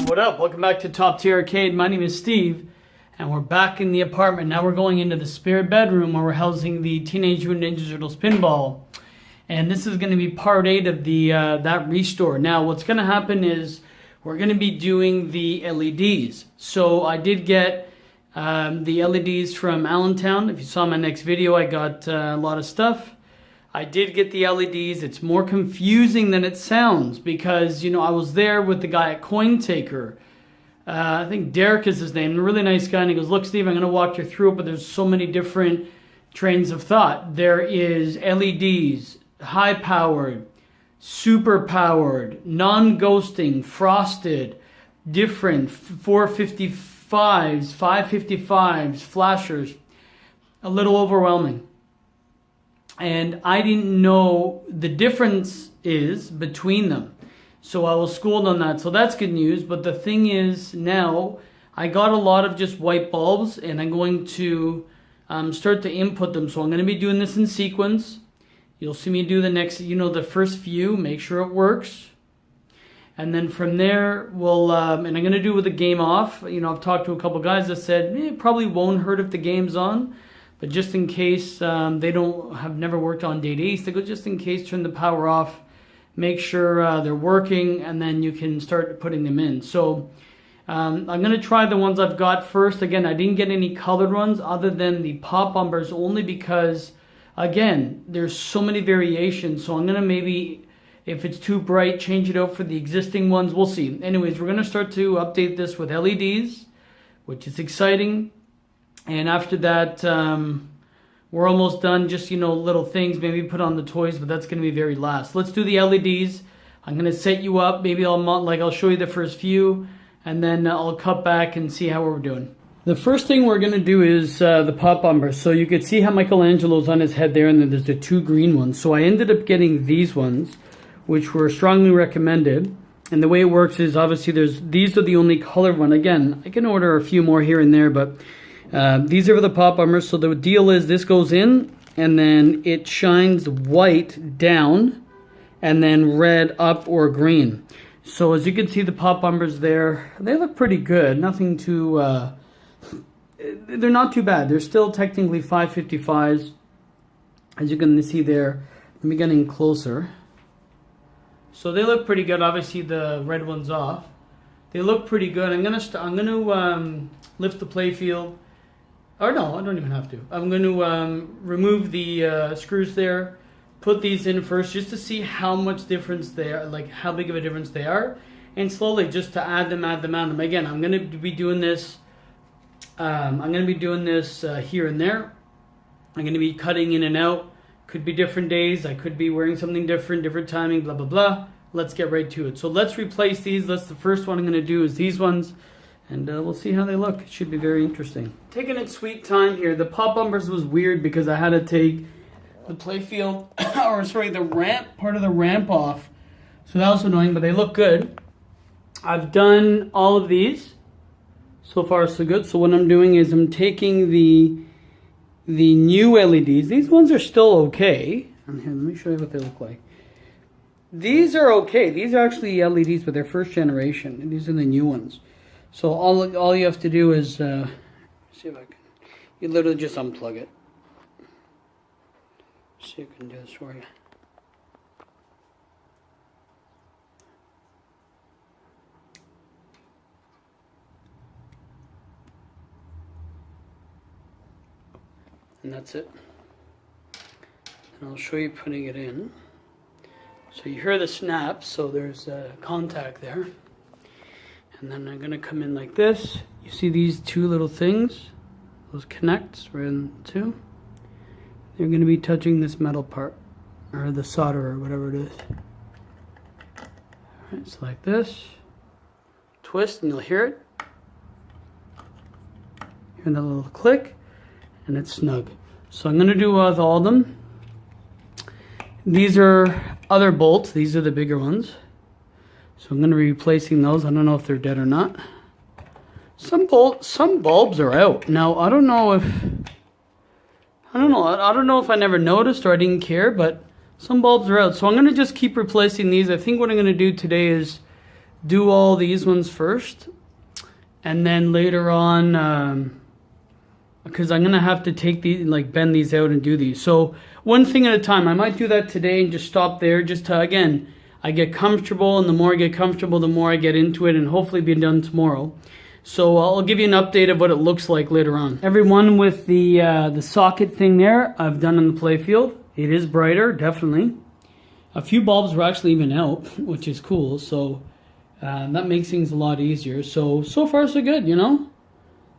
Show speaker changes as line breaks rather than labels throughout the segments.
What up? Welcome back to Top Tier Arcade. My name is Steve, and we're back in the apartment. Now we're going into the spare bedroom where we're housing the Teenage Mutant Ninja Turtles pinball. And this is going to be part 8 of the that restore. Now what's going to happen is we're going to be doing the LEDs. So I did get the LEDs from Allentown. If you saw my next video, I got a lot of stuff. I did get the LEDs. It's more confusing than it sounds because, you know, I was there with the guy at Coin Taker. I think Derek is his name, a really nice guy. And he goes, look, Steve, I'm going to walk you through it, but there's so many different trains of thought. There is LEDs, high-powered, super-powered, non-ghosting, frosted, different, 455s, 555s, flashers. A little overwhelming. And I didn't know the difference is between them. So I was schooled on that. So that's good news. But the thing is now I got a lot of just white bulbs and I'm going to start to input them. So I'm going to be doing this in sequence. You'll see me do the next, the first few, make sure it works. And then from there, we'll, and I'm going to do it with the game off. I've talked to a couple guys that said, it probably won't hurt if the game's on. But just in case they have never worked on Date Ace, they go just in case, turn the power off, make sure they're working, and then you can start putting them in. So I'm going to try the ones I've got first. Again, I didn't get any colored ones other than the pop bumpers only because, again, there's so many variations. So I'm going to maybe, if it's too bright, change it out for the existing ones. We'll see. Anyways, we're going to start to update this with LEDs, which is exciting. And after that, we're almost done. Just, little things, maybe put on the toys, but that's going to be very last. Let's do the LEDs. I'm going to set you up. Maybe I'll show you the first few, and then I'll cut back and see how we're doing. The first thing we're going to do is the pop bumpers. So you could see how Michelangelo's on his head there, and then there's the 2 green ones. So I ended up getting these ones, which were strongly recommended. And the way it works is obviously these are the only colored one. Again, I can order a few more here and there, but these are the pop bumpers. So the deal is this goes in and then it shines white down and then red up or green. So as you can see, the pop bumpers there, they look pretty good. Nothing too, they're not too bad. They're still technically 555s. As you can see there, let me get in closer. So they look pretty good. Obviously the red one's off. They look pretty good. I'm gonna lift the playfield. Or no, I don't even have to. I'm going to remove the screws there, put these in first just to see how much difference they are, like how big of a difference they are, and slowly just to add them. Again, I'm going to be doing this. Here and there. I'm going to be cutting in and out. Could be different days. I could be wearing something different timing. Blah blah blah. Let's get right to it. So let's replace these. The first one I'm going to do is these ones. And we'll see how they look. It should be very interesting. Taking its sweet time here. The pop bumpers was weird because I had to take the playfield, the ramp, part of the ramp off. So that was annoying, but they look good. I've done all of these. So far, so good. So what I'm doing is I'm taking the new LEDs. These ones are still okay. And here, let me show you what they look like. These are okay. These are actually LEDs, but they're first generation. And these are the new ones. So all you have to do is, see if I can, you literally just unplug it. See if I can do this for you. And that's it. And I'll show you putting it in. So you hear the snap, so there's contact there. And then I'm going to come in like this. You see these 2 little things? Those connects right in 2. They're going to be touching this metal part, or the solder, or whatever it is. Alright, so like this. Twist and you'll hear it. Hear that little click, and it's snug. So I'm going to do with all of them. These are other bolts. These are the bigger ones. So I'm going to be replacing those. I don't know if they're dead or not. Some bulbs are out. Now, I don't know if I never noticed or I didn't care, but some bulbs are out. So I'm going to just keep replacing these. I think what I'm going to do today is do all these ones first, and then later on, because I'm gonna have to take these, like bend these out and do these. So one thing at a time. I might do that today and just stop there, just to, again, I get comfortable, and the more I get comfortable, the more I get into it, and hopefully be done tomorrow. So I'll give you an update of what it looks like later on. Everyone with the socket thing there, I've done on the playfield. It is brighter, definitely. A few bulbs were actually even out, which is cool. So that makes things a lot easier. So far so good, you know.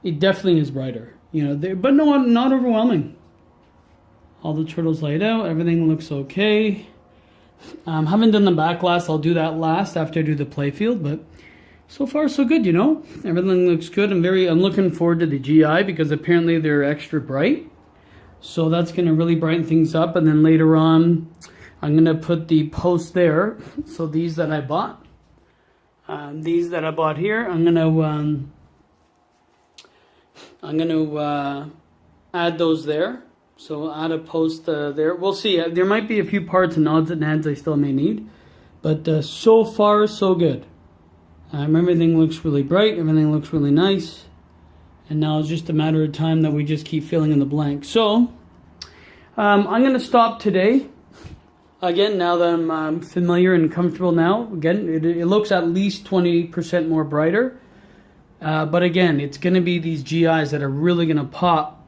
It definitely is brighter, you know. But no, not overwhelming. All the turtles laid out. Everything looks okay. Haven't done the back glass. I'll do that last after I do the playfield, but so far so good, you know. Everything looks good. I'm looking forward to the GI because apparently they're extra bright. So that's going to really brighten things up. And then later on, I'm going to put the post there. So these that I bought, here, I'm going to add those there. So add a post there. We'll see. There might be a few parts and odds and ends I still may need. But so far, so good. Everything looks really bright. Everything looks really nice. And now it's just a matter of time that we just keep filling in the blank. So I'm going to stop today. Again, now that I'm familiar and comfortable now. Again, it looks at least 20% more brighter. But again, it's going to be these GIs that are really going to pop.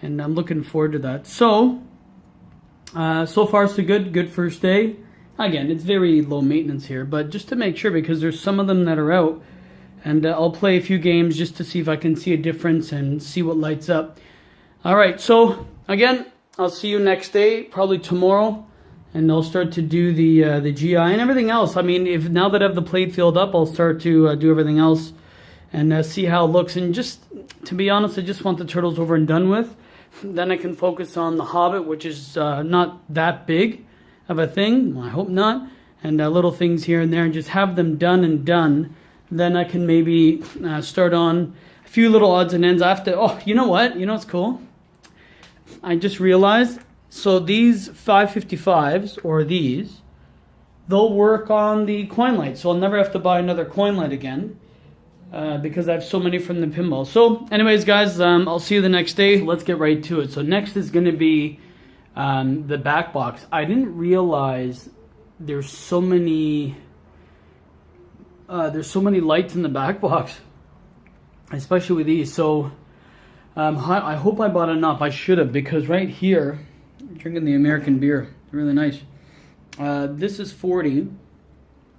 And I'm looking forward to that. So far so good. Good first day. Again, it's very low maintenance here, but just to make sure, because there's some of them that are out, and I'll play a few games just to see if I can see a difference and see what lights up. All right, so again, I'll see you next day, probably tomorrow, and I'll start to do the GI and everything else. I mean, if now that I have the plate filled up, I'll start to do everything else and see how it looks. And just to be honest, I just want the turtles over and done with. Then I can focus on the Hobbit, which is not that big of a thing. Well, I hope not. And little things here and there, and just have them done and done. Then I can maybe start on a few little odds and ends. I have to, oh, you know what? You know what's cool? I just realized, so these 555s, or these, they'll work on the coin light. So I'll never have to buy another coin light again. Because I have so many from the pinball. So anyways, guys, I'll see you the next day. So let's get right to it. So next is going to be the back box. I didn't realize there's so many lights in the back box, especially with these. So I hope I bought enough. I should have, because right here, I'm drinking the American beer. Really nice. This is 40,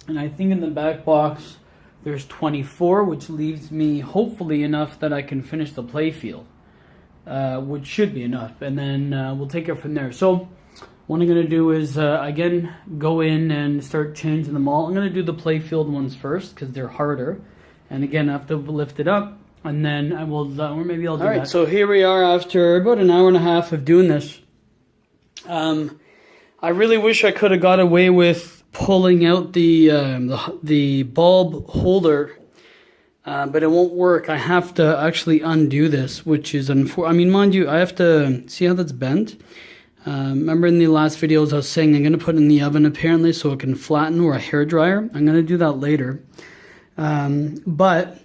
and I think in the back box there's 24, which leaves me hopefully enough that I can finish the playfield, which should be enough. And then we'll take it from there. So what I'm going to do is, again, go in and start changing them all. I'm going to do the playfield ones first because they're harder. And again, I have to lift it up. And then I will, or maybe I'll do that. All right, so here we are after about an hour and a half of doing this. I really wish I could have got away with pulling out the bulb holder, but it won't work. I have to actually undo this, which is I mean, mind you, I have to see how that's bent. Remember in the last videos I was saying I'm going to put it in the oven apparently so it can flatten, or a hairdryer. I'm going to do that later. But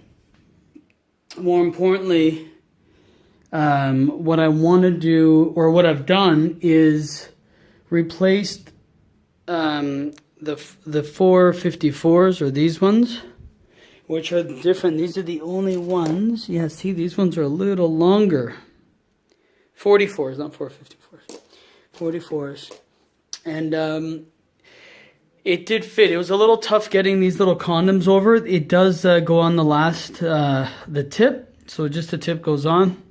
more importantly, what I want to do, or what I've done, is replaced the 454s, or these ones, which are different. These are the only ones. Yeah, see, these ones are a little longer. 44s, not 454s. 44s. And it did fit. It was a little tough getting these little condoms over. It does go on the last, the tip. So just the tip goes on.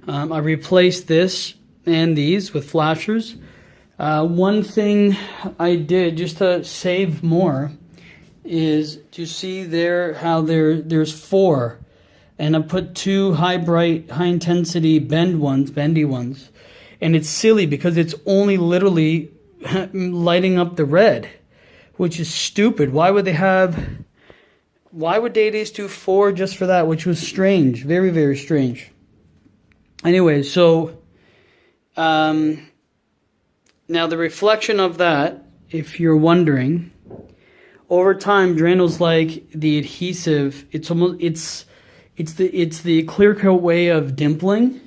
I replaced this and these with flashers. One thing I did just to save more is to see there how there's 4, and I put 2 high intensity bendy ones, and it's silly because it's only literally lighting up the red, which is stupid. Why would they just do 4 just for that, which was strange, very, very strange. Anyway, so now the reflection of that, if you're wondering, over time, Drano's like the adhesive. It's the clear coat way of dimpling,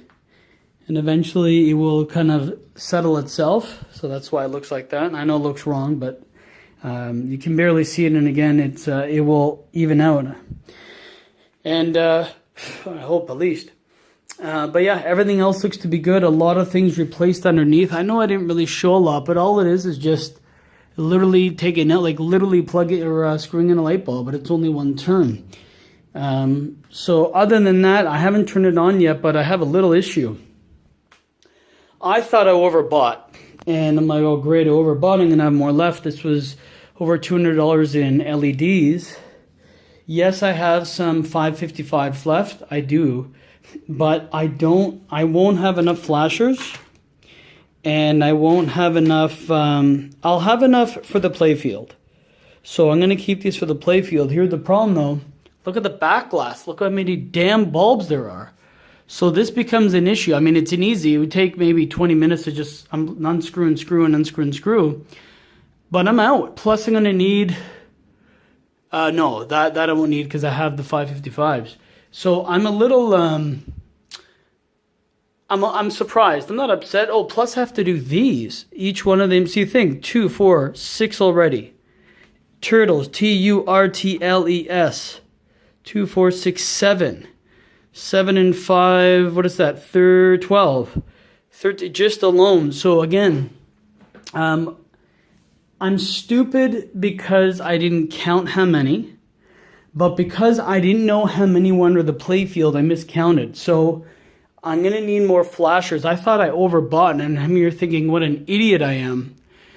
and eventually it will kind of settle itself. So that's why it looks like that. And I know it looks wrong, but you can barely see it. And again, it will even out. And I hope at least. But yeah, everything else looks to be good. A lot of things replaced underneath. I know I didn't really show a lot, but all it is just literally taking out, like literally plug it or screwing in a light bulb, but it's only one turn. So other than that, I haven't turned it on yet, but I have a little issue. I thought I overbought, and I'm like, oh great, I overbought, I'm gonna have more left. This was over $200 in LEDs. Yes, I have some 555s left, I do, but I won't have enough flashers, and I won't have enough, I'll have enough for the playfield. So I'm gonna keep these for the playfield. Here's the problem though. Look at the back glass. Look how many damn bulbs there are. So this becomes an issue. I mean, it's an easy. It would take maybe 20 minutes to just unscrew and screw and unscrew and screw. But I'm out. Plus, I'm going to need... no, that I won't need because I have the 555s. So I'm a little... I'm surprised. I'm not upset. Oh, plus I have to do these. Each one of them. So you think 2, 4, 6 already. Turtles. Turtles. 2, 4, 6, 7. 7 and 5, what is that? 12. 13, just alone. So again, I'm stupid because I didn't count how many, but because I didn't know how many were under the playfield, I miscounted. So I'm going to need more flashers. I thought I overbought, and I'm here thinking what an idiot I am.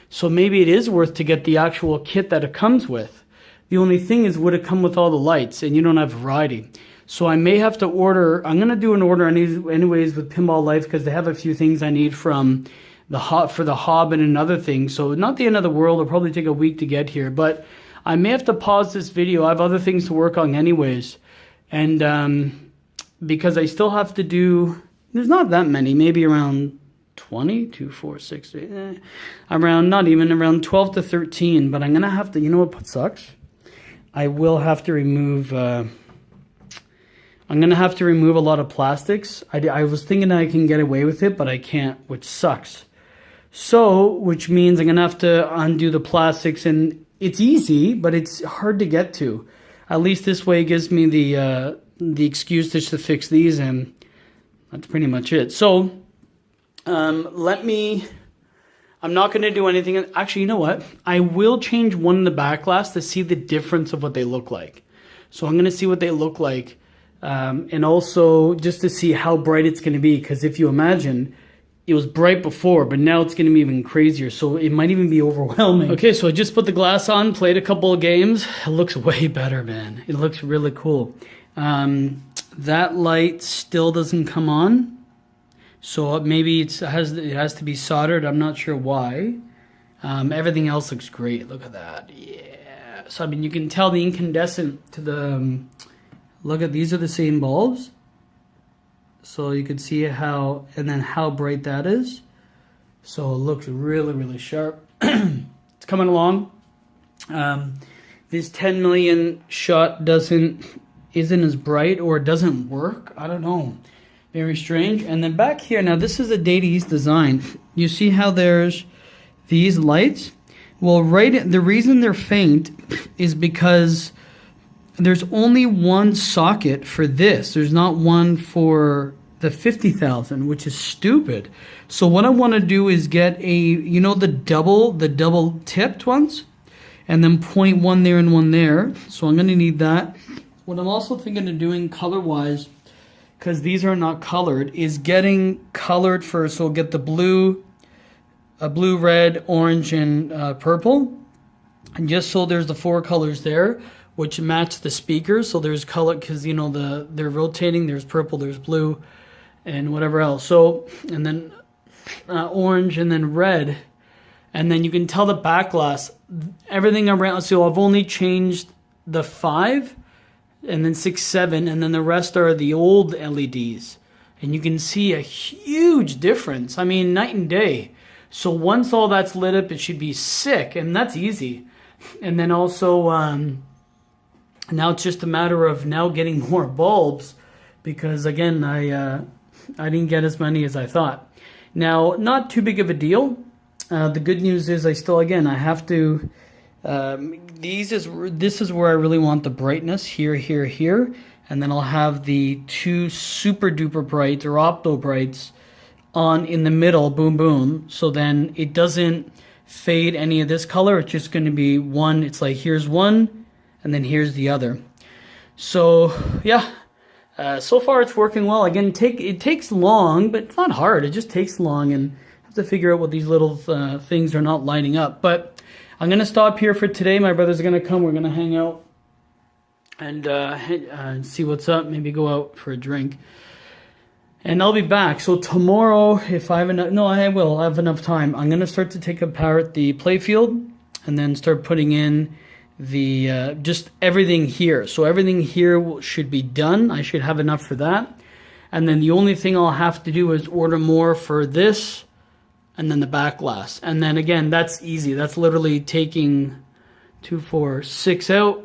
So maybe it is worth to get the actual kit that it comes with. The only thing is, would it come with all the lights? And you don't have variety. So I may have to order, I'm going to do an order anyways with Pinball Life because they have a few things I need from for the Hob and another thing. So not the end of the world. It'll probably take a week to get here. But I may have to pause this video. I have other things to work on anyways. And because I still have to do, there's not that many, maybe around 20, 2, 4, 6, 8, around 12 to 13. But I'm going to have to, you know what sucks? I will have to remove, I'm going to have to remove a lot of plastics. I was thinking I can get away with it, but I can't, which sucks. So, which means I'm going to have to undo the plastics, and it's easy, but it's hard to get to. At least this way it gives me the excuse just to fix these, and that's pretty much it. So, I'm not going to do anything. Actually, you know what? I will change one in the back glass to see the difference of what they look like. So I'm going to see what they look like. And also just to see how bright it's going to be. Because if you imagine, it was bright before, but now it's going to be even crazier. So it might even be overwhelming. Okay, so I just put the glass on, played a couple of games. It looks way better, man. It looks really cool. That light still doesn't come on. So maybe it has to be soldered. I'm not sure why. Everything else looks great. Look at that. Yeah. So I mean, you can tell the incandescent to the. Look at, these are the same bulbs. So you can see how bright that is. So it looks really, really sharp. It's coming along. This 10 million shot isn't as bright, or it doesn't work. I don't know. Very strange. And then back here, now this is a Data East design. You see how there's these lights? Well, the reason they're faint is because there's only one socket for this. There's not one for the 50,000, which is stupid. So what I want to do is get the double tipped ones, and then point one there and one there. So I'm going to need that. What I'm also thinking of doing color-wise, because these are not colored, is getting colored first. So we'll get the blue, red, orange, and purple. And just so there's the 4 colors there, which match the speakers. So there's color, because they're rotating. There's purple, there's blue, and whatever else. So, and then orange, and then red. And then you can tell the back glass, everything around. So I've only changed the 5, and then 6, 7, and then the rest are the old LEDs. And you can see a huge difference. I mean, night and day. So once all that's lit up, it should be sick, and that's easy. And then also, now it's just a matter of now getting more bulbs, because again, I didn't get as many as I thought. Now, not too big of a deal. The good news is I have to, this is where I really want the brightness, here, here, here. And then I'll have the 2 super duper brights or opto brights on in the middle, boom, boom. So then it doesn't fade any of this color. It's just going to be one. It's like, here's one, and then here's the other. So yeah, so far it's working well. Again, it takes long, but it's not hard. It just takes long, and I have to figure out what these little things are not lining up. But I'm going to stop here for today. My brother's going to come. We're going to hang out and see what's up. Maybe go out for a drink. And I'll be back. So tomorrow, if I have enough, no, I will have enough time. I'm going to start to take apart the playfield and then start putting in the, just everything here. So everything here should be done. I should have enough for that. And then the only thing I'll have to do is order more for this and then the back glass. And then again, that's easy. That's literally taking 2, 4, 6 out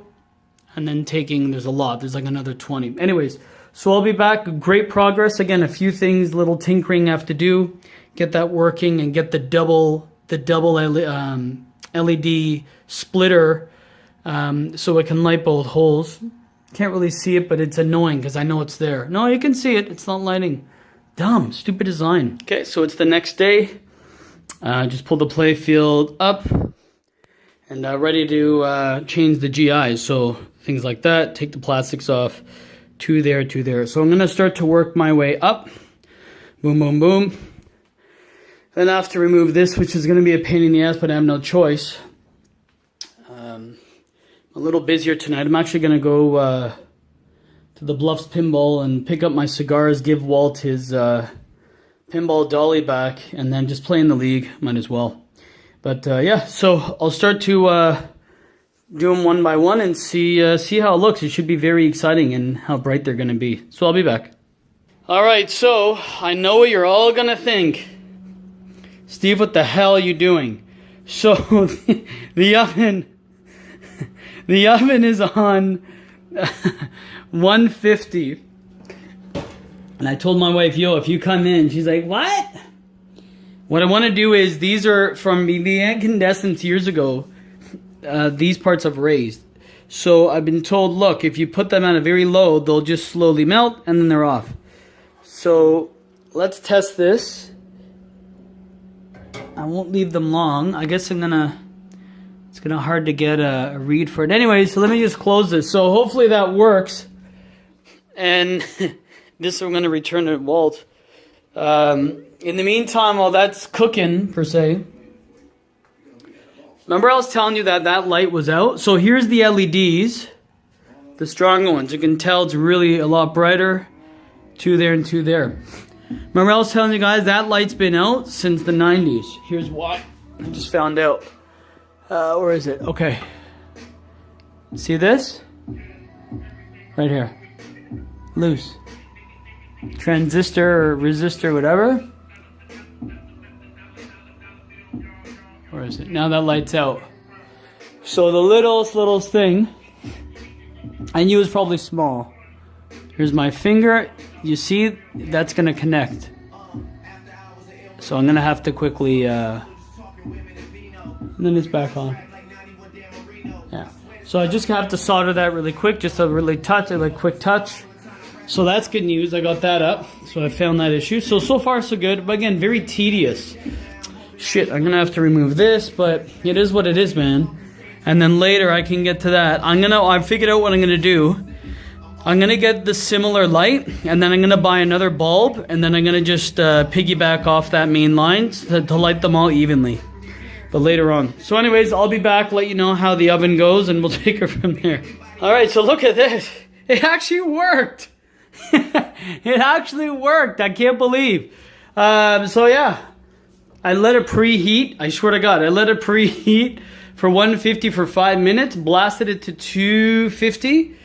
and then taking, there's a lot. There's like another 20. Anyways. So I'll be back. Great progress. Again, a few things, little tinkering I have to do. Get that working and get the double LED splitter so it can light both holes. Can't really see it, but it's annoying because I know it's there. No, you can see it. It's not lighting. Dumb, stupid design. Okay, so it's the next day. Just pull the play field up and ready to change the GIs. So things like that. Take the plastics off. 2 there, 2 there. So I'm going to start to work my way up. Boom, boom, boom. Then I have to remove this, which is going to be a pain in the ass, but I have no choice. I'm a little busier tonight. I'm actually going to go to the Bluffs Pinball and pick up my cigars, give Walt his pinball dolly back, and then just play in the league. Might as well. But yeah, so I'll start to do them one by one and see how it looks. It should be very exciting and how bright they're going to be. So I'll be back. All right, so I know what you're all going to think. Steve, what the hell are you doing? So the oven is on 150. And I told my wife, yo, if you come in, she's like, what? What I want to do is, these are from the incandescents years ago. These parts I've raised. So I've been told, look, if you put them at a very low, they'll just slowly melt and then they're off. So let's test this. I won't leave them long. I guess it's gonna hard to get a read for it. Anyway, so let me just close this. So hopefully that works. And this I'm gonna return to Walt. In the meantime, while that's cooking, per se, remember I was telling you that light was out? So here's the LEDs, the stronger ones. You can tell it's really a lot brighter. 2 there and 2 there. Remember I was telling you guys that light's been out since the 90s. Here's why. I just found out. Where is it? Okay. See this? Right here. Loose. Transistor or resistor, whatever. Where is it? Now that light's out. So the littlest thing, I knew it was probably small. Here's my finger. You see, that's going to connect. So I'm going to have to quickly, and then it's back on. Yeah. So I just have to solder that really quick, just a really quick touch. So that's good news. I got that up. So I found that issue. So far so good. But again, very tedious. Shit, I'm going to have to remove this, but it is what it is, man. And then later I can get to that. I figured out what I'm going to do. I'm going to get the similar light, and then I'm going to buy another bulb, and then I'm going to just piggyback off that main line to light them all evenly. But later on. So anyways, I'll be back, let you know how the oven goes, and we'll take it from there. Alright, so look at this. It actually worked. It actually worked. I can't believe. So yeah. I let it preheat. I swear to God, I let it preheat for 150 for 5 minutes. Blasted it to 250.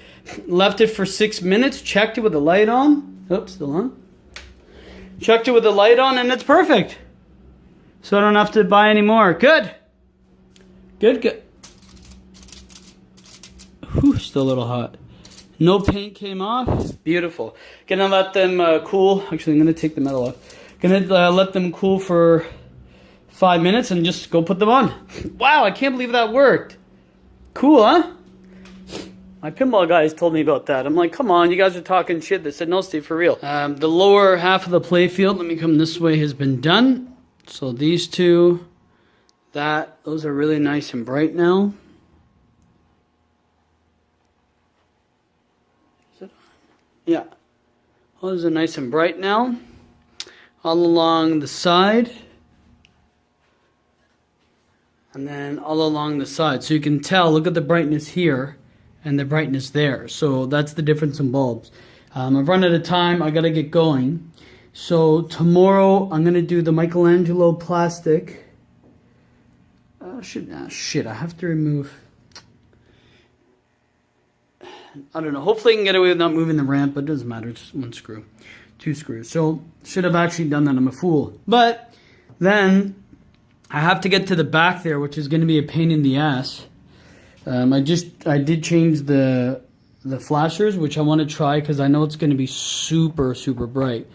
Left it for 6 minutes. Checked it with the light on. Oops, still on. Checked it with the light on, and it's perfect. So I don't have to buy any more. Good. Good, good. Whew, still a little hot. No paint came off. Beautiful. Gonna let them cool. Actually, I'm gonna take the metal off. Gonna let them cool for 5 minutes and just go put them on. Wow, I can't believe that worked. Cool, huh? My pinball guys told me about that. I'm like, come on, you guys are talking shit. They said, no, Steve, for real. The lower half of the play field, let me come this way, has been done. So these two, those are really nice and bright now. Yeah, those are nice and bright now. All along the side. And then all along the side. So you can tell, look at the brightness here and the brightness there. So that's the difference in bulbs. I've run out of time. I got to get going. So tomorrow I'm going to do the Michelangelo plastic. Shit, I have to remove... I don't know. Hopefully I can get away with not moving the ramp, but it doesn't matter. It's one screw. 2 screws. So, should have actually done that. I'm a fool. But, then, I have to get to the back there, which is going to be a pain in the ass. I did change the flashers, which I want to try, because I know it's going to be super, super bright.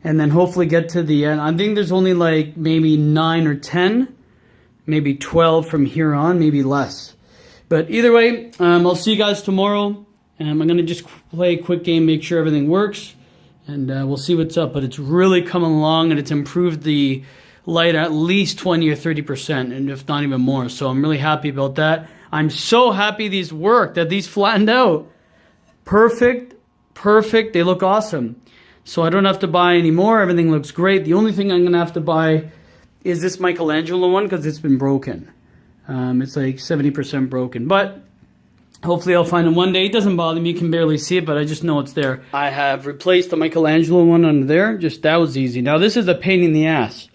And then hopefully get to the end. I think there's only like, maybe 9 or 10. Maybe 12 from here on, maybe less. But either way, I'll see you guys tomorrow. I'm going to just play a quick game, make sure everything works, and we'll see what's up. But it's really coming along, and it's improved the light at least 20 or 30%, and if not even more. So I'm really happy about that. I'm so happy these work, that these flattened out. Perfect, perfect. They look awesome. So I don't have to buy any more. Everything looks great. The only thing I'm going to have to buy is this Michelangelo one, because it's been broken. It's like 70% broken, but hopefully I'll find it one day. It doesn't bother me. You can barely see it, but I just know it's there. I have replaced the Michelangelo one under there. That was easy. Now this is a pain in the ass.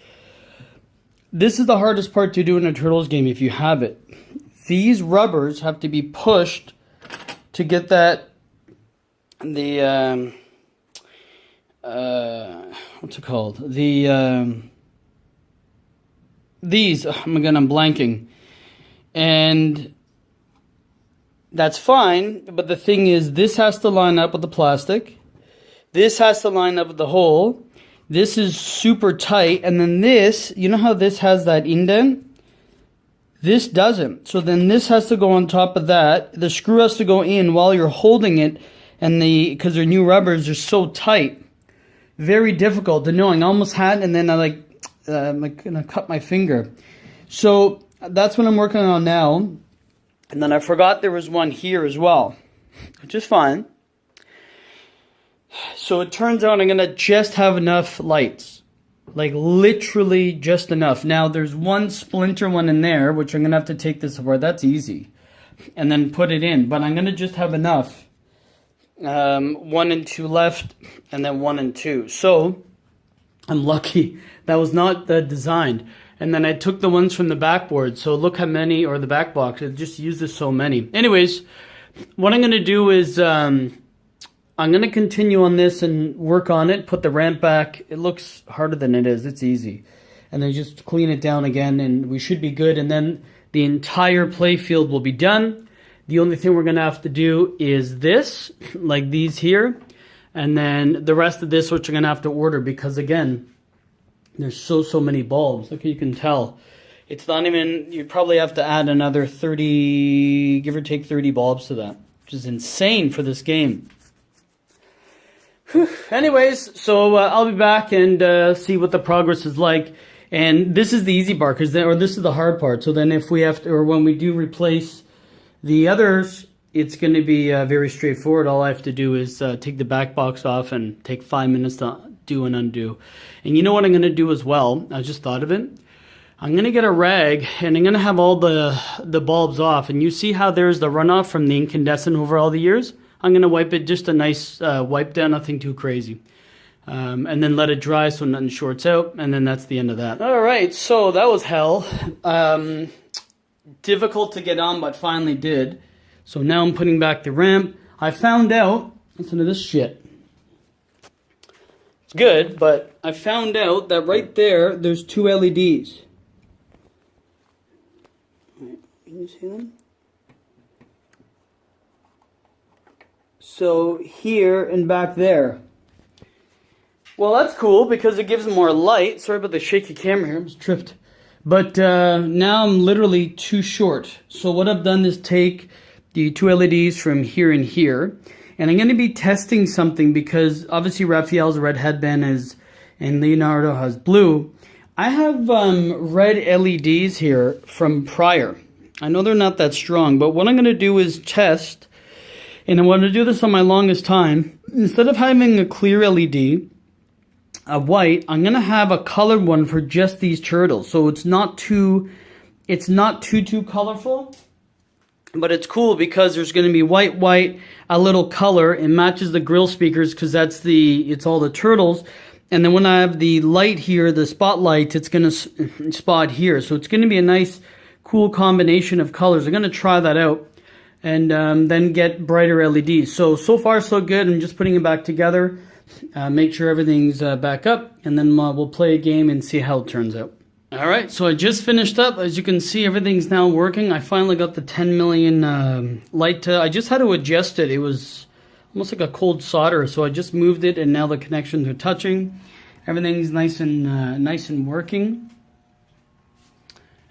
This is the hardest part to do in a Turtles game if you have it. These rubbers have to be pushed to get what's it called? These, again, I'm blanking. And that's fine, but the thing is, this has to line up with the plastic. This has to line up with the hole. This is super tight, and then this, you know how this has that indent? This doesn't. So then this has to go on top of that. The screw has to go in while you're holding it, and because their new rubbers are so tight. Very difficult. Annoying. I almost had, and then I'm gonna cut my finger. So that's what I'm working on now. And then I forgot there was one here as well, which is fine. So it turns out I'm going to just have enough lights. Like literally just enough. Now there's one splinter one in there, which I'm going to have to take this apart. That's easy. And then put it in. But I'm going to just have enough. 1 and 2 left, and then 1 and 2. So I'm lucky. That was not designed. And then I took the ones from the backboard. So look how many, or the back box. It just uses so many. Anyways, what I'm going to do is I'm going to continue on this and work on it. Put the ramp back. It looks harder than it is. It's easy. And then just clean it down again, and we should be good. And then the entire play field will be done. The only thing we're going to have to do is this, like these here. And then the rest of this, which I'm going to have to order because, again, there's so many bulbs. Like you can tell. It's not even, you probably have to add another 30, give or take 30 bulbs to that, which is insane for this game. Whew. Anyways, so I'll be back and see what the progress is like. And this is the easy part, or this is the hard part. So then if we have to, or when we do replace the others, it's going to be very straightforward. All I have to do is take the back box off and take 5 minutes to do and undo. And you know what I'm going to do as well? I just thought of it. I'm going to get a rag and I'm going to have all the bulbs off. And you see how there's the runoff from the incandescent over all the years? I'm going to wipe it, just a nice wipe down, nothing too crazy. And then let it dry so nothing shorts out. And then that's the end of that. All right, so that was hell. Difficult to get on, but finally did. So now I'm putting back the ramp. I found out, listen to this shit. It's good, but I found out that right there, there's 2 LEDs. Wait, can you see them? So here and back there. Well, that's cool because it gives more light. Sorry about the shaky camera here, I was tripped. But now I'm literally too short. So what I've done is take the two LEDs from here and here. And I'm going to be testing something because obviously Raphael's red headband is, and Leonardo has blue. I have red LEDs here from prior. I know they're not that strong, but what I'm going to do is test. And I want to do this on my longest time. Instead of having a clear LED, a white, I'm going to have a colored one for just these turtles. So it's not too colorful. But it's cool because there's going to be white, a little color. It matches the grill speakers because it's all the turtles. And then when I have the light here, the spotlight, it's going to spot here. So it's going to be a nice, cool combination of colors. I'm going to try that out and then get brighter LEDs. So far so good. I'm just putting it back together. Make sure everything's back up. And then we'll play a game and see how it turns out. Alright, so I just finished up. As you can see, everything's now working. I finally got the 10 million light. I just had to adjust it. It was almost like a cold solder, so I just moved it, and now the connections are touching. Everything's nice and working,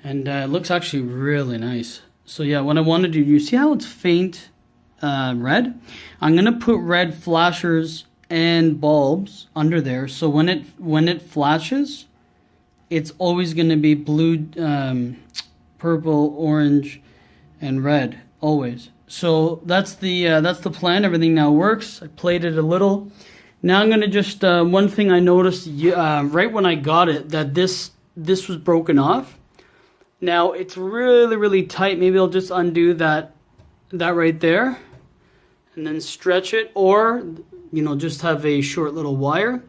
and it looks actually really nice. So yeah, what I want to do, you see how it's faint red? I'm gonna put red flashers and bulbs under there, so when it flashes, it's always going to be blue, purple, orange, and red, always. So that's the plan. Everything now works. I played it a little. Now I'm going to just, one thing I noticed right when I got it, that this was broken off. Now it's really, really tight. Maybe I'll just undo that right there and then stretch it, or, just have a short little wire.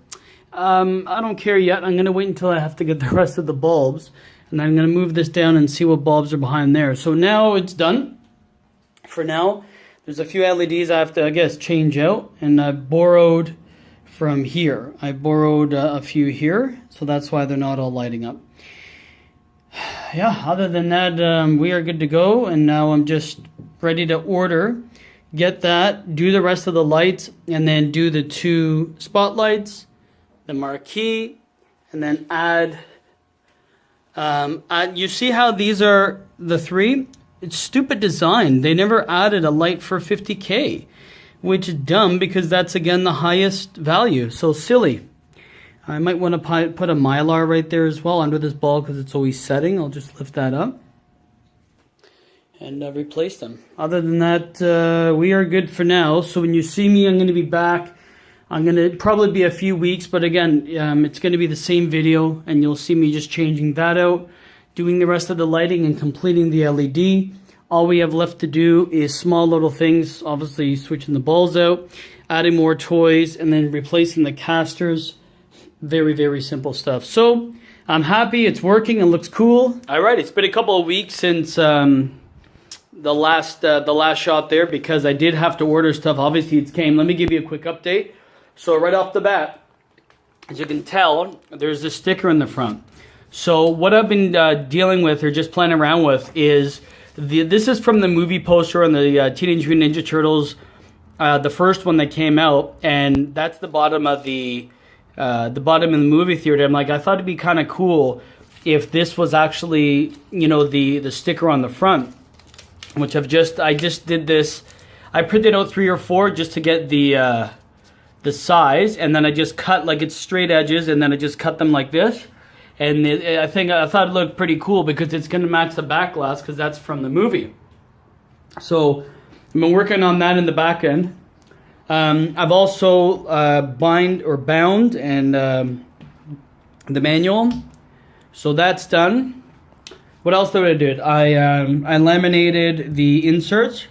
I don't care yet. I'm going to wait until I have to get the rest of the bulbs. And then I'm going to move this down and see what bulbs are behind there. So now it's done. For now, there's a few LEDs I have to, I guess, change out. And I borrowed from here. I borrowed a few here. So that's why they're not all lighting up. Yeah, other than that, we are good to go. And now I'm just ready to order. Get that, do the rest of the lights, and then do the two spotlights, the marquee, and then add, you see how these are the three? It's stupid design. They never added a light for 50K, which is dumb because that's, again, the highest value. So silly. I might want to put a Mylar right there as well under this ball because it's always setting. I'll just lift that up and replace them. Other than that, we are good for now. So when you see me, I'm going to be back. I'm going to probably be a few weeks, but again, it's going to be the same video, and you'll see me just changing that out, doing the rest of the lighting, and completing the LED. All we have left to do is small little things, obviously switching the balls out, adding more toys, and then replacing the casters. Very, very simple stuff. So I'm happy, it's working, and looks cool. All right, it's been a couple of weeks since the last shot there, because I did have to order stuff. Obviously, it came. Let me give you a quick update. So right off the bat, as you can tell, there's a sticker in the front. So what I've been dealing with, or just playing around with, is this is from the movie poster on the Teenage Mutant Ninja Turtles, the first one that came out, and that's the bottom of the bottom in the movie theater. I'm like, I thought it'd be kind of cool if this was actually, the sticker on the front, which I just did this. I printed out 3 or 4 just to get the size, and then I just cut, like, it's straight edges, and then I just cut them like this. And I thought it looked pretty cool because it's going to match the back glass because that's from the movie. So I've been working on that in the back end. I've also bound and the manual. So that's done. What else did I do? I laminated the inserts.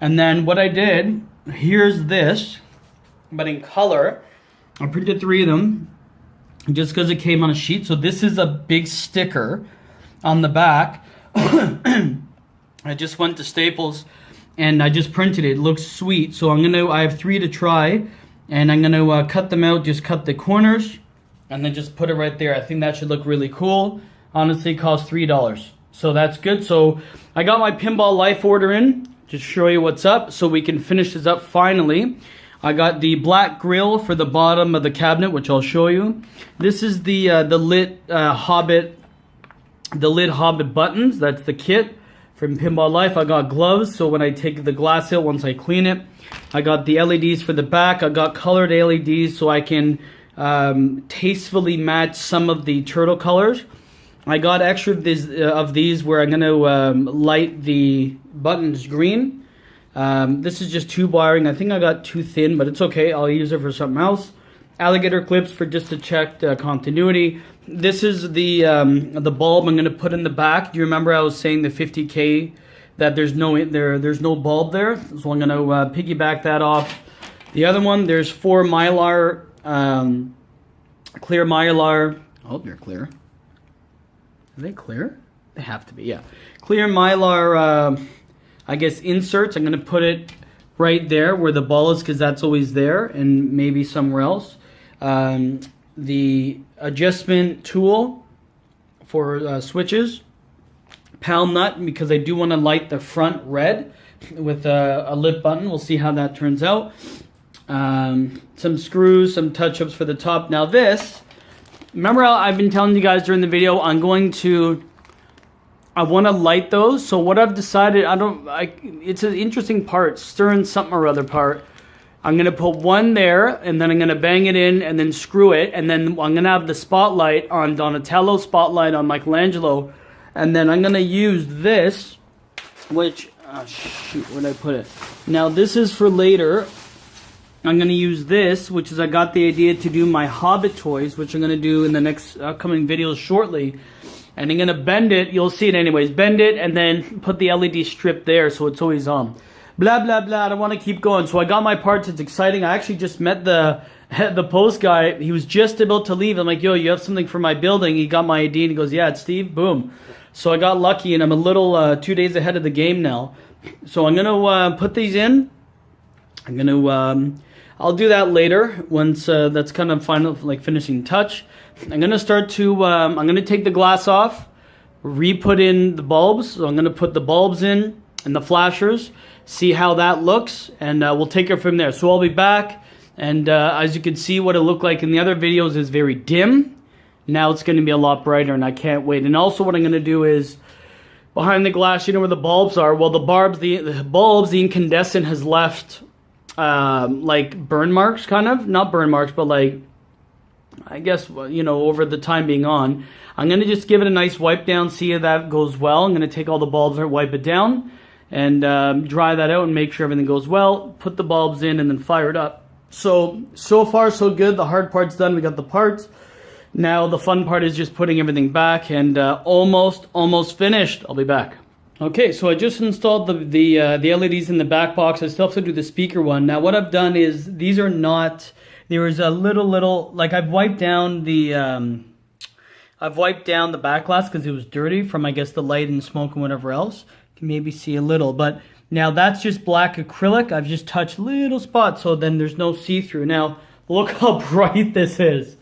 And then what I did, here's this, but in color. I printed 3 of them just because it came on a sheet. So this is a big sticker on the back. I just went to Staples and I just printed it. It looks sweet. So I have 3 to try, and I'm gonna cut them out, just cut the corners, and then just put it right there. I think that should look really cool. Honestly, it cost $3. So that's good. So I got my Pinball Life order in. just show you what's up so we can finish this up finally. I got the black grill for the bottom of the cabinet, which I'll show you. This is the lid Hobbit buttons. That's the kit from Pinball Life. I got gloves, so when I take the glass out, once I clean it. I got the LEDs for the back. I got colored LEDs so I can tastefully match some of the turtle colors. I got extra of these where I'm going to light the buttons green. This is just tube wiring. I think I got too thin, but it's okay. I'll use it for something else. Alligator clips for just to check the continuity. This is the bulb I'm going to put in the back. Do you remember I was saying the 50K that there's no bulb there? So I'm going to piggyback that off. The other one, there's 4 Mylar, clear Mylar. I hope they're clear. Are they clear? They have to be, yeah. Clear Mylar, I guess, inserts. I'm going to put it right there where the ball is because that's always there, and maybe somewhere else. The adjustment tool for switches. Palm nut, because I do want to light the front red with a lip button. We'll see how that turns out. Some screws, some touch-ups for the top. Now this, remember how I've been telling you guys during the video, I want to light those. So what I've decided, it's an interesting part, stirring something or other part. I'm going to put one there, and then I'm going to bang it in, and then screw it, and then I'm going to have the spotlight on Donatello, spotlight on Michelangelo, and then I'm going to use this, which, shoot, where did I put it? Now this is for later. I'm going to use this, which is I got the idea to do my Hobbit toys, which I'm going to do in the next upcoming videos shortly. And I'm going to bend it, you'll see it anyways, bend it and then put the LED strip there so it's always on. Blah, blah, blah, I don't want to keep going. So I got my parts, it's exciting. I actually just met the post guy. He was just about to leave. I'm like, yo, you have something for my building? He got my ID and he goes, yeah, it's Steve, boom. So I got lucky and I'm a little 2 days ahead of the game now. So I'm going to put these in. I'm going to, I'll do that later once that's kind of final, like finishing touch. I'm going to start to, I'm going to take the glass off, re-put in the bulbs. So I'm going to put the bulbs in and the flashers, see how that looks, and we'll take it from there. So I'll be back, and as you can see, what it looked like in the other videos is very dim. Now it's going to be a lot brighter, and I can't wait. And also what I'm going to do is, behind the glass, you know where the bulbs are? Well, the bulbs, the incandescent has left, like burn marks, kind of. Not burn marks, but like, I guess, you know, over the time being on. I'm going to just give it a nice wipe down, see if that goes well. I'm going to take all the bulbs and wipe it down and dry that out and make sure everything goes well. Put the bulbs in and then fire it up. So far so good. The hard part's done. We got the parts. Now the fun part is just putting everything back and almost finished. I'll be back. Okay, so I just installed the LEDs in the back box. I still have to do the speaker one. Now what I've done is these are not, there was a little, like I've wiped down the back glass because it was dirty from, I guess, the light and smoke and whatever else. You can maybe see a little, but now that's just black acrylic. I've just touched little spots, so then there's no see-through. Now, look how bright this is.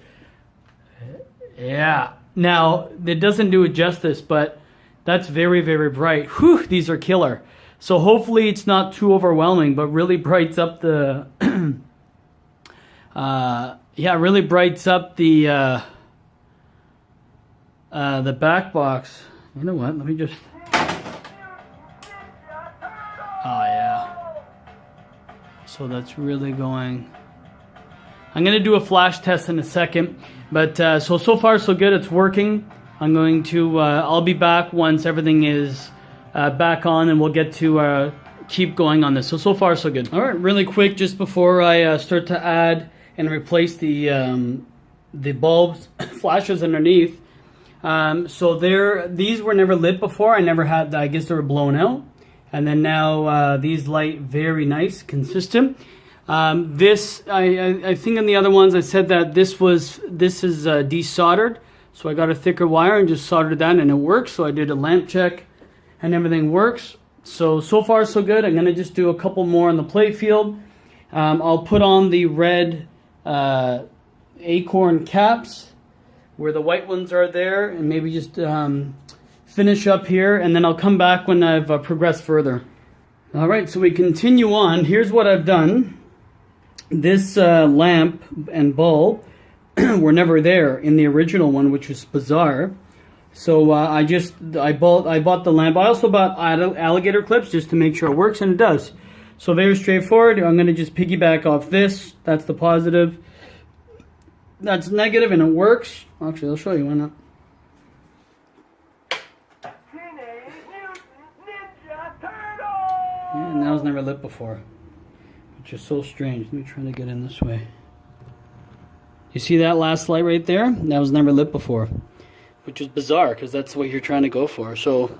Yeah. Now, it doesn't do it justice, but that's very, very bright. Whew, these are killer. So hopefully it's not too overwhelming, but really brights up the... really brights up the back box. You know what? Let me just... Oh, yeah. So that's really going... I'm going to do a flash test in a second. But so far so good. It's working. I'm going to... I'll be back once everything is back on, and we'll get to keep going on this. So far so good. All right, really quick, just before I start to add and replace the bulbs, flashes underneath. So these were never lit before. I never had, I guess they were blown out. And then now these light very nice, consistent. This, I think in the other ones I said that this is desoldered. So I got a thicker wire and just soldered that and it works. So I did a lamp check and everything works. So far so good. I'm going to just do a couple more on the plate field. I'll put on the red acorn caps where the white ones are there, and maybe just finish up here, and then I'll come back when I've progressed further. All right, so we continue on. Here's what I've done. This lamp and bulb were never there in the original one, which was bizarre. So I bought the lamp. I also bought alligator clips just to make sure it works, and it does. So very straightforward. I'm going to just piggyback off this. That's the positive. That's negative, and it works. Actually, I'll show you. Why not? Yeah, and that was never lit before, which is so strange. Let me try to get in this way. You see that last light right there? That was never lit before, which is bizarre because that's what you're trying to go for. So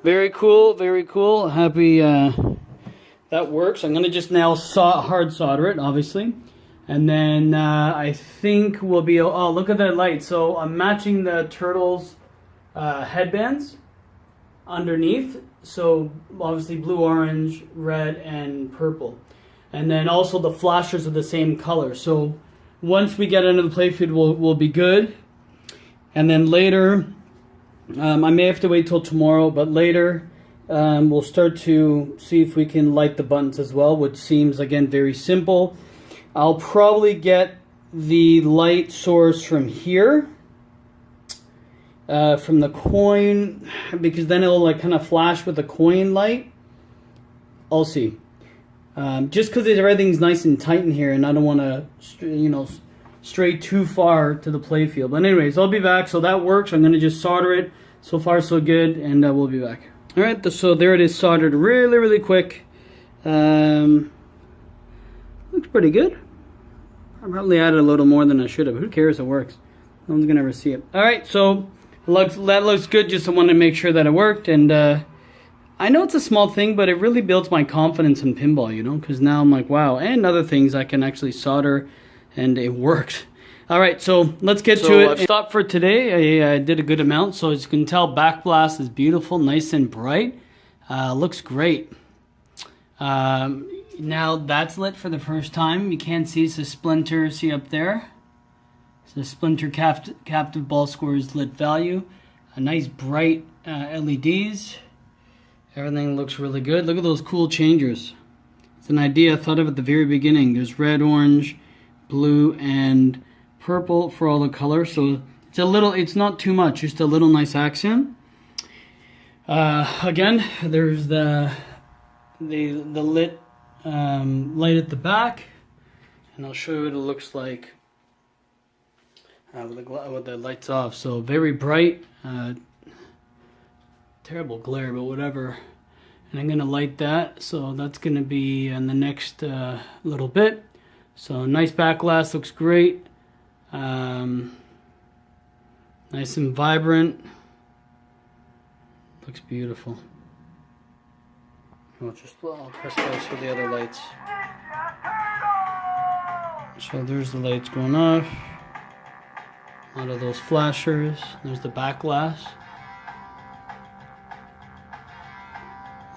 very cool, very cool. Happy that works. I'm gonna just now hard solder it, obviously, and then I think we'll be. Oh, look at that light! So I'm matching the turtles' headbands underneath. So obviously blue, orange, red, and purple, and then also the flashers are the same color. So once we get into the playfield, we'll be good. And then later, I may have to wait till tomorrow, but later we'll start to see if we can light the buttons as well, which seems, again, very simple. I'll probably get the light source from here, from the coin, because then it'll like kind of flash with the coin light. I'll see. Just because everything's nice and tight in here, and I don't want to, stray too far to the playfield. But anyways, I'll be back. So that works. I'm going to just solder it. So far, so good, and we'll be back. All right, so there it is, soldered really, really quick. Looks pretty good. I probably added a little more than I should have. Who cares? It works. No one's going to ever see it. All right, so that looks good. Just I wanted to make sure that it worked, and I know it's a small thing, but it really builds my confidence in pinball, because now I'm like, wow. And other things I can actually solder, and it works. All right, so let's get to it. I've stopped for today. I did a good amount, so as you can tell, backblast is beautiful, nice and bright. Looks great. Now that's lit for the first time. You can't see, it's a splinter, see up there? It's a splinter captive ball scores lit value. A nice bright LEDs. Everything looks really good. Look at those cool changers. It's an idea I thought of at the very beginning. There's red, orange, blue, and purple for all the colors. So it's not too much, just a little nice accent. Again, there's the lit light at the back, and I'll show you what it looks like with the lights off. So very bright. Terrible glare, but whatever. And I'm going to light that, so that's going to be in the next little bit. So nice backblast, looks great. Nice and vibrant. Looks beautiful. I'll press those for the other lights. So there's the lights going off. A lot of those flashers. There's the backblast.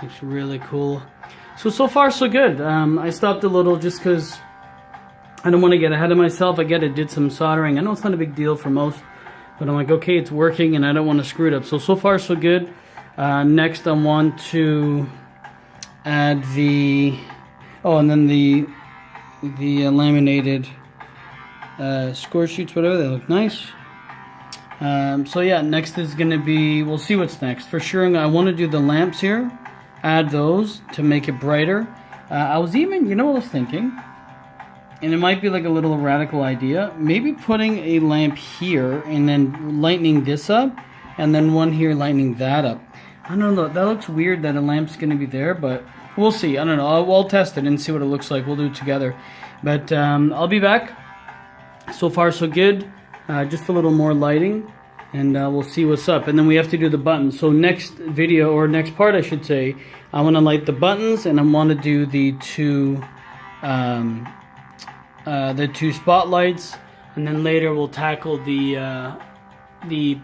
Looks really cool. So far so good. I stopped a little just because I don't want to get ahead of myself. I get it, did some soldering. I know it's not a big deal for most, but I'm like, okay, it's working and I don't want to screw it up. So far so good. Next I want to add the laminated score sheets, whatever. They look nice. So yeah, next is going to be, we'll see what's next. For sure, I want to do the lamps here. Add those to make it brighter. I was even, what I was thinking? And it might be like a little radical idea. Maybe putting a lamp here and then lightening this up. And then one here lightening that up. I don't know. That looks weird that a lamp's going to be there. But we'll see. I don't know. I'll test it and see what it looks like. We'll do it together. But I'll be back. So far so good. Just a little more lighting. And we'll see what's up. And then we have to do the buttons. So next video, or next part I should say, I want to light the buttons. And I want to do the two spotlights. And then later we'll tackle the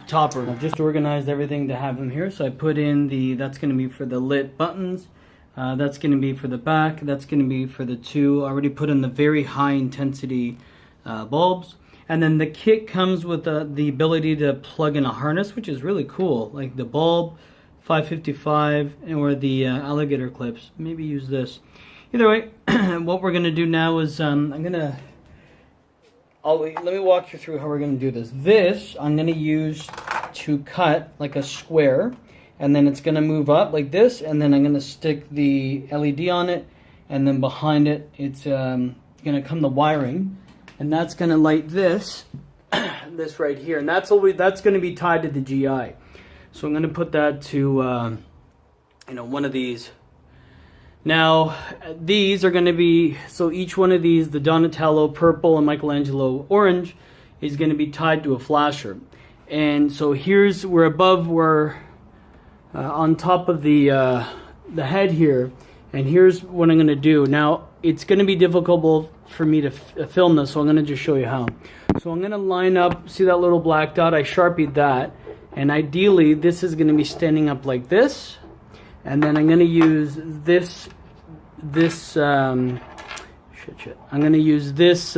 topper. I've just organized everything to have them here. So I put in that's going to be for the lit buttons. That's going to be for the back. That's going to be for the two. I already put in the very high intensity bulbs. And then the kit comes with the ability to plug in a harness, which is really cool. Like the bulb 555 or the alligator clips. Maybe use this. Either way, what we're gonna do now is let me walk you through how we're gonna do this. This I'm gonna use to cut like a square, and then it's gonna move up like this, and then I'm gonna stick the LED on it, and then behind it it's gonna come the wiring, and that's gonna light this this right here, and that's gonna be tied to the GI. So I'm gonna put that to one of these. Now these are gonna be, so each one of these, the Donatello purple and Michelangelo orange, is gonna be tied to a flasher. And so we're on top of the head here, and here's what I'm gonna do. Now it's gonna be difficult for me to film this, so I'm gonna just show you how. So I'm gonna line up, see that little black dot? I Sharpied that, and ideally this is gonna be standing up like this, and then I'm gonna use I'm gonna use this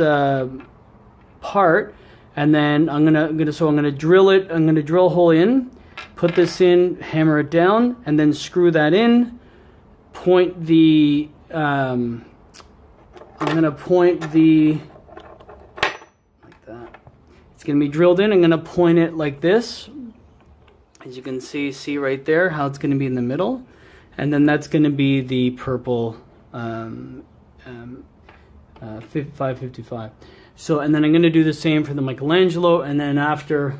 part, and then I'm gonna drill it. I'm gonna drill a hole in, put this in, hammer it down, and then screw that in. Point the I'm gonna point the like that. It's gonna be drilled in. I'm gonna point it like this. As you can see right there how it's gonna be in the middle, and then that's gonna be the purple 555. So, and then I'm gonna do the same for the Michelangelo, and then after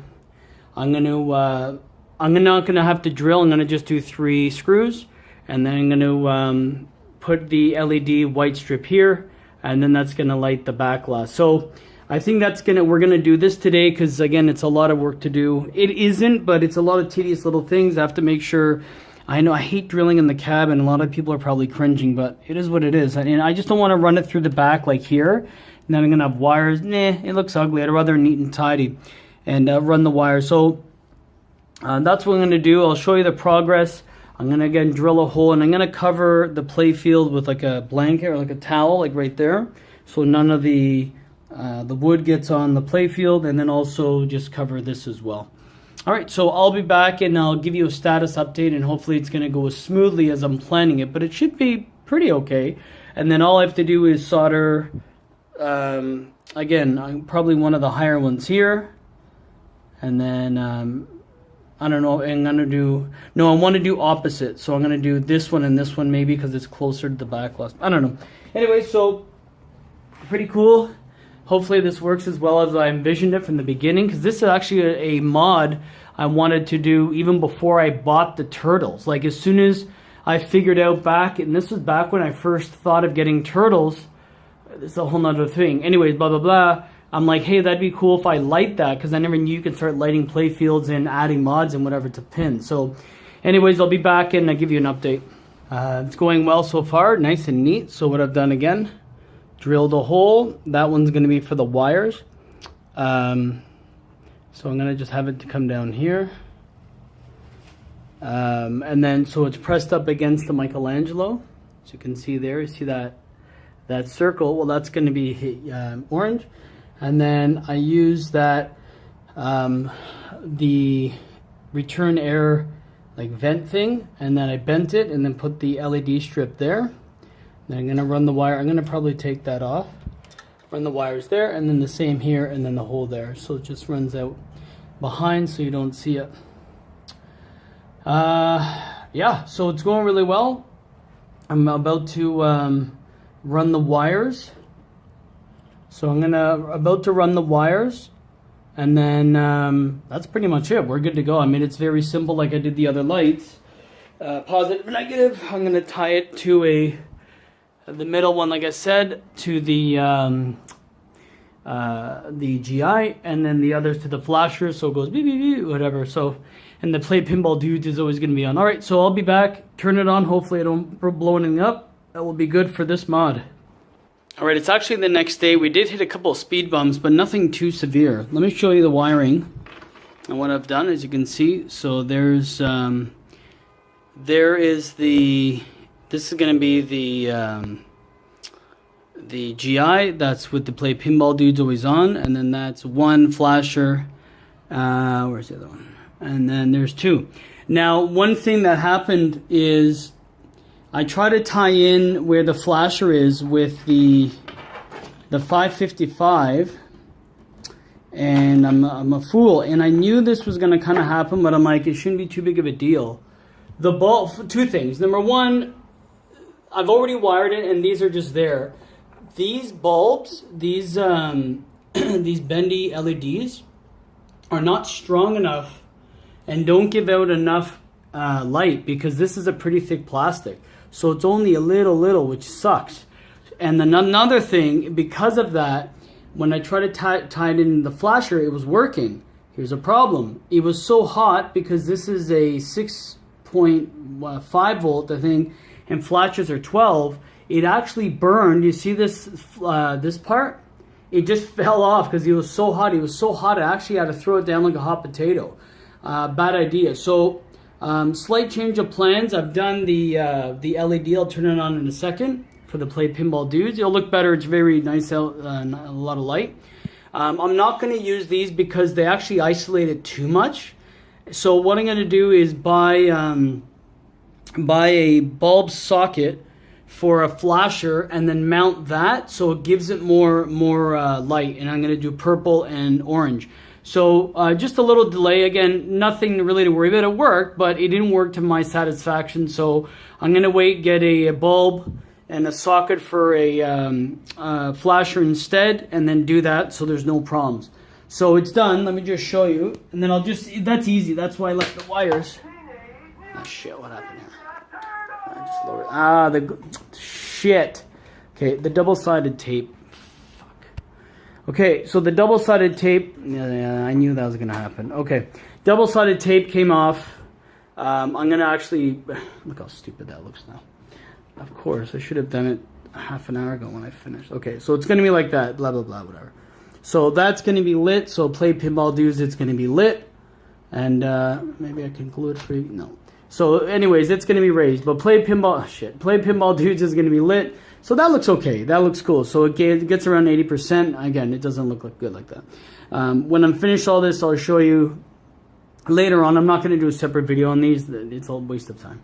I'm not gonna have to drill. I'm gonna just do 3 screws, and then I'm gonna put the LED white strip here, and then that's gonna light the back glass. So I think we're gonna do this today, because again, it's a lot of work to do. It isn't, but it's a lot of tedious little things. I have to make sure. I know I hate drilling in the cab, and a lot of people are probably cringing, but it is what it is. And I just don't want to run it through the back like here, and then I'm gonna have wires. It looks ugly. I'd rather neat and tidy and run the wires. So that's what I'm gonna do. I'll show you the progress. I'm gonna again drill a hole, and I'm gonna cover the play field with like a blanket or like a towel, like right there, so none of the wood gets on the play field, and then also just cover this as well. All right, so I'll be back and I'll give you a status update, and hopefully it's gonna go as smoothly as I'm planning it, but it should be pretty okay. And then all I have to do is solder, again, I'm probably one of the higher ones here, and then I don't know, I'm gonna do, no, I want to do opposite, so I'm gonna do this one and this one maybe, because it's closer to the back glass. I don't know. Anyway, so pretty cool. Hopefully this works as well as I envisioned it from the beginning, because this is actually a mod I wanted to do even before I bought the turtles. Like as soon as I figured out back, and this was back when I first thought of getting turtles, this is a whole nother thing. Anyways, blah, blah, blah. I'm like, hey, that'd be cool if I light that, because I never knew you could start lighting play fields and adding mods and whatever to pin. So anyways, I'll be back and I'll give you an update. It's going well so far, nice and neat. So what I've done again, drilled a hole. That one's going to be for the wires. So I'm going to just have it to come down here. And then, so it's pressed up against the Michelangelo. As you can see there, you see that circle. Well, that's going to be orange. And then I use that, the return air like vent thing. And then I bent it and then put the LED strip there. Then I'm going to run the wire. I'm going to probably take that off. Run the wires there, and then the same here, and then the hole there. So it just runs out behind so you don't see it. Yeah, so it's going really well. I'm about to run the wires. So I'm about to run the wires, and then that's pretty much it. We're good to go. I mean, it's very simple like I did the other lights. Positive, negative. I'm going to tie it to the middle one, like I said, to the GI, and then the others to the flasher, so it goes beep, beep, beep, whatever. So, and the play pinball dude is always going to be on. All right, so I'll be back, turn it on, hopefully I don't blow anything up. That will be good for this mod. All right, it's actually the next day. We did hit a couple of speed bumps, but nothing too severe. Let me show you the wiring and what I've done, as you can see. So this is going to be the GI. That's with the play pinball dudes always on, and then that's one flasher. Where's the other one? and then there's 2. Now, one thing that happened is I try to tie in where the flasher is with the 555, and I'm a fool, and I knew this was going to kind of happen, but I'm like, it shouldn't be too big of a deal. The bulb, 2 things. Number 1, I've already wired it, and these are just there. These bulbs, these these bendy LEDs are not strong enough and don't give out enough light, because this is a pretty thick plastic. So it's only a little, which sucks. And then another thing, because of that, when I tried to tie it in the flasher, it was working. Here's a problem. It was so hot, because this is a 6.5 volt, I think, and flashers are 12. It actually burned. You see this this part? It just fell off because it was so hot. It was so hot, I actually had to throw it down like a hot potato. Bad idea. So slight change of plans. I've done the LED. I'll turn it on in a second for the Play Pinball dudes. It'll look better. It's very nice out, a lot of light. I'm not going to use these because they actually isolate it too much. So what I'm going to do is buy a bulb socket for a flasher and then mount that so it gives it more light, and I'm going to do purple and orange. So just a little delay. Again, nothing really to worry about. It worked, but it didn't work to my satisfaction, so I'm going to wait, get a bulb and a socket for a flasher instead, and then do that so there's no problems. So it's done. Let me just show you, and then that's easy. That's why I left the wires. Oh shit, what happened here? I just lowered. The shit. Okay, the double-sided tape. Fuck. Okay, so the double-sided tape. Yeah, I knew that was gonna happen. Okay, double-sided tape came off. I'm gonna actually look how stupid that looks now. Of course, I should have done it half an hour ago when I finished. Okay, so it's gonna be like that. Blah blah blah. Whatever. So that's gonna be lit. So Play Pinball dudes, it's gonna be lit, and maybe I can glue it for you. No. So anyways, it's going to be raised, but Play Pinball dudes is going to be lit. So that looks okay. That looks cool. So it gets around 80%. Again, it doesn't look good like that. When I'm finished all this, I'll show you later on. I'm not going to do a separate video on these. It's a waste of time.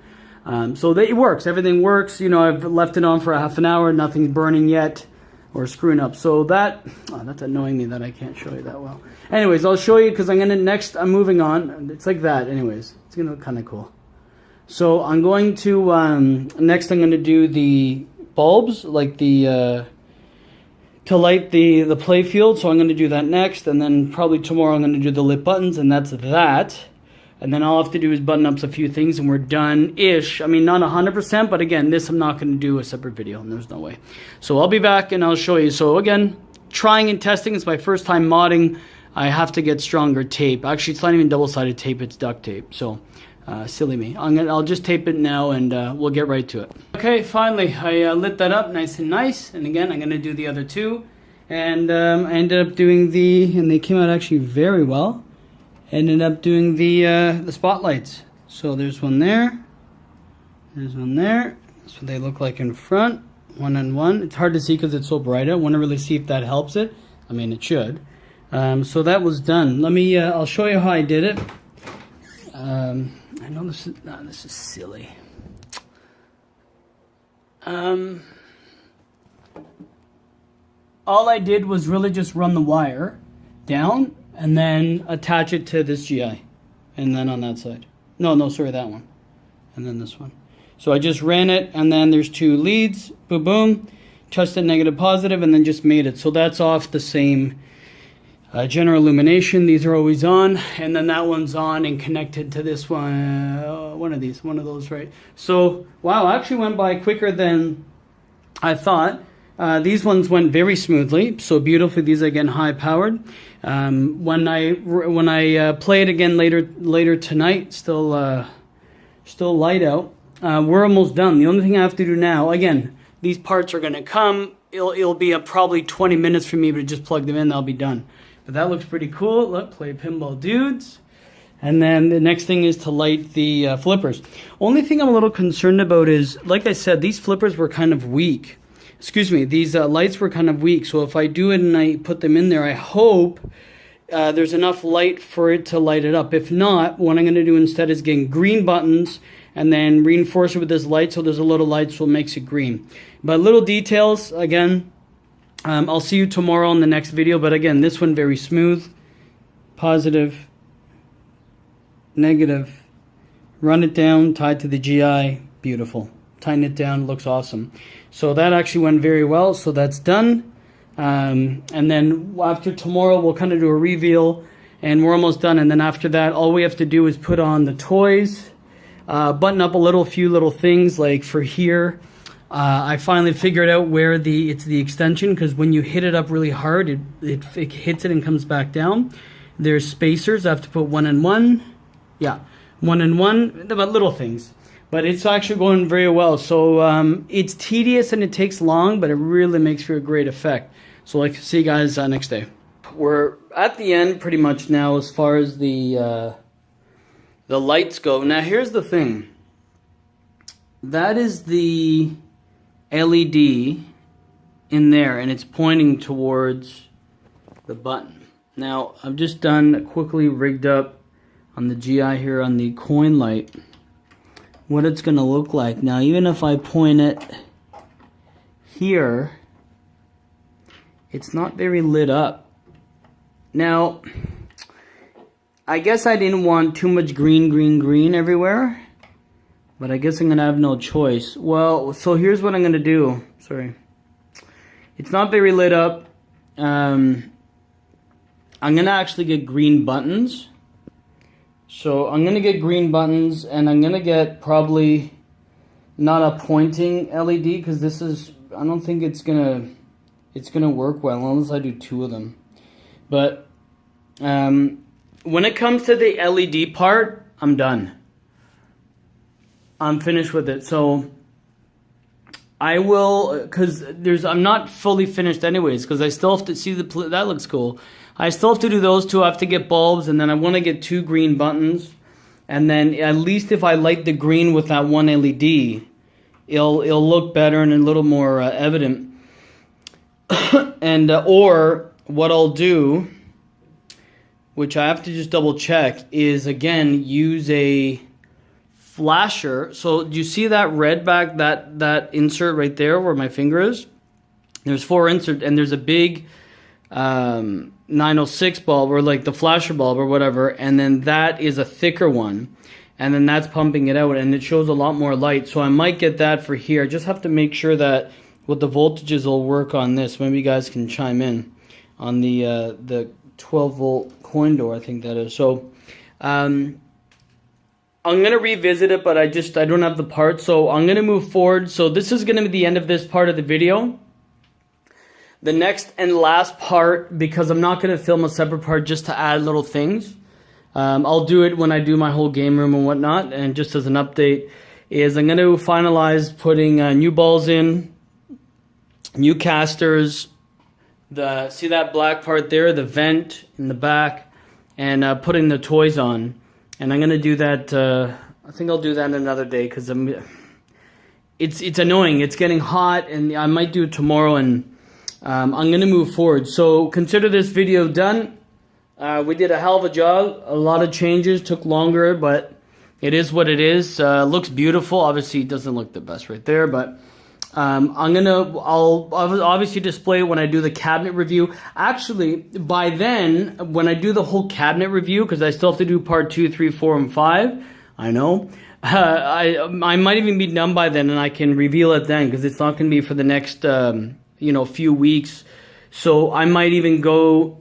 So it works. Everything works. You know, I've left it on for a half an hour. Nothing's burning yet or screwing up. So that's annoying me that I can't show you that well. Anyways, I'll show you because I'm moving on. It's like that. Anyways, it's going to look kind of cool. So I'm going to, next I'm going to do the bulbs, like to light the play field. So I'm going to do that next. And then probably tomorrow I'm going to do the lit buttons, and that's that. And then all I have to do is button up a few things and we're done-ish. I mean, not 100%, but again, this I'm not going to do a separate video, and there's no way. So I'll be back and I'll show you. So again, trying and testing. It's my first time modding. I have to get stronger tape. Actually, it's not even double-sided tape, it's duct tape. So silly me. I'll just tape it now, and we'll get right to it. Okay, finally, I lit that up nice and nice. And again, I'm going to do the other 2. And I ended up doing and they came out actually very well. Ended up doing the spotlights. So there's one there. There's one there. That's what they look like in front. 1 and 1. It's hard to see because it's so bright. I want to really see if that helps it. I mean, it should. So that was done. I'll show you how I did it. I know this is silly. All I did was really just run the wire down and then attach it to this GI, and then on that side. No, sorry, that one, and then this one. So I just ran it, and then there's 2 leads. Boom, boom. Touched it negative, positive, and then just made it. So that's off the same. General illumination, these are always on, and then that one's on and connected to this one, one of those, right? So, wow, actually went by quicker than I thought. These ones went very smoothly, so beautifully. These are again high powered. When I play it again later tonight, still light out. We're almost done. The only thing I have to do now, again, these parts are going to come. It'll be probably 20 minutes for me to just plug them in. They'll be done. But that looks pretty cool. Look, Play Pinball dudes. And then the next thing is to light the flippers. Only thing I'm a little concerned about is, like I said, these flippers were kind of weak. Excuse me, these lights were kind of weak. So if I do it and I put them in there, I hope there's enough light for it to light it up. If not, what I'm going to do instead is get green buttons and then reinforce it with this light, so there's a little light so it makes it green. But little details, again, I'll see you tomorrow in the next video. But again, this one very smooth, positive, negative, run it down, tied to the GI, beautiful. Tighten it down, looks awesome. So that actually went very well, so that's done. And then after tomorrow, we'll kind of do a reveal, and we're almost done. And then after that, all we have to do is put on the toys, button up a few little things, like for here. I finally figured out where it's the extension, because when you hit it up really hard, it hits it and comes back down. There's spacers. I have to put 1 and 1. Yeah, 1 and 1, but little things. But it's actually going very well. So it's tedious and it takes long, but it really makes for a great effect. So I'll see you guys next day. We're at the end pretty much now as far as the lights go. Now here's the thing. That is the LED in there, and it's pointing towards the button. Now I've just quickly rigged up on the GI here on the coin light what it's going to look like. Now even if I point it here, it's not very lit up. Now I guess I didn't want too much green everywhere, but I guess I'm going to have no choice. Well, so here's what I'm going to do. Sorry. It's not very lit up. I'm going to actually get green buttons. So I'm going to get green buttons, and I'm going to get probably not a pointing LED, because this is, I don't think it's going to work well unless I do 2 of them. But when it comes to the LED part, I'm done. I'm finished with it. So I will, because I'm not fully finished anyways, because I still have to see that looks cool. I still have to do those 2. I have to get bulbs, and then I want to get 2 green buttons. And then at least if I light the green with that 1 LED, it'll look better and a little more evident. And or what I'll do, which I have to just double check, is again use a flasher. So do you see that red back, that insert right there where my finger is? There's 4 inserts, and there's a big 906 bulb, or like the flasher bulb or whatever, and then that is a thicker one, and then that's pumping it out, and it shows a lot more light. So I might get that for here. I just have to make sure that what the voltages will work on this. Maybe you guys can chime in on the 12 volt coin door, I think that is. So I'm gonna revisit it, but I don't have the parts, so I'm gonna move forward. So this is gonna be the end of this part of the video. The next and last part, because I'm not going to film a separate part just to add little things. I'll do it when I do my whole game room and whatnot. And just as an update, is I'm going to finalize putting new balls in, new casters, see that black part there, the vent in the back, and putting the toys on. And I'm going to do that, I think I'll do that another day, because it's annoying. It's getting hot, and I might do it tomorrow, and I'm going to move forward. So consider this video done. We did a hell of a job. A lot of changes, took longer, but it is what it is. Looks beautiful. Obviously, it doesn't look the best right there, but I'll obviously display it when I do the cabinet review. Actually, by then, when I do the whole cabinet review, because I still have to do part 2, 3, 4, and 5, I know. I might even be done by then, and I can reveal it then, because it's not going to be for the next few weeks. So I might even go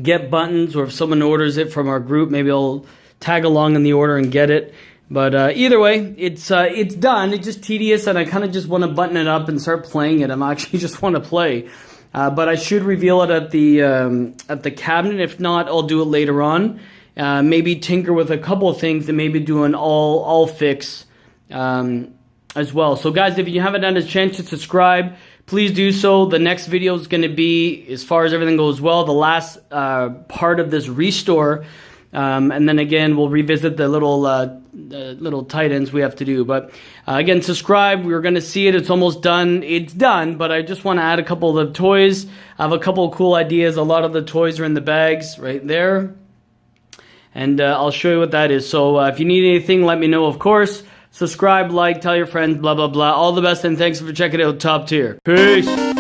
get buttons, or if someone orders it from our group, maybe I'll tag along in the order and get it. But either way, it's done. It's just tedious, and I kind of just want to button it up and start playing it. I'm actually just want to play, but I should reveal it at the cabinet. If not, I'll do it later on. Maybe tinker with a couple of things, and maybe do an all fix as well. So guys, if you haven't had a chance to subscribe, please do so. The next video is going to be, as far as everything goes well, the last part of this restore. And then again, we'll revisit the little tight ends we have to do. But again, subscribe. We're going to see it. It's almost done. It's done, but I just want to add a couple of the toys. I have a couple of cool ideas. A lot of the toys are in the bags right there. And I'll show you what that is. So if you need anything, let me know, of course. Subscribe, like, tell your friends, blah, blah, blah. All the best, and thanks for checking out Top Tier. Peace.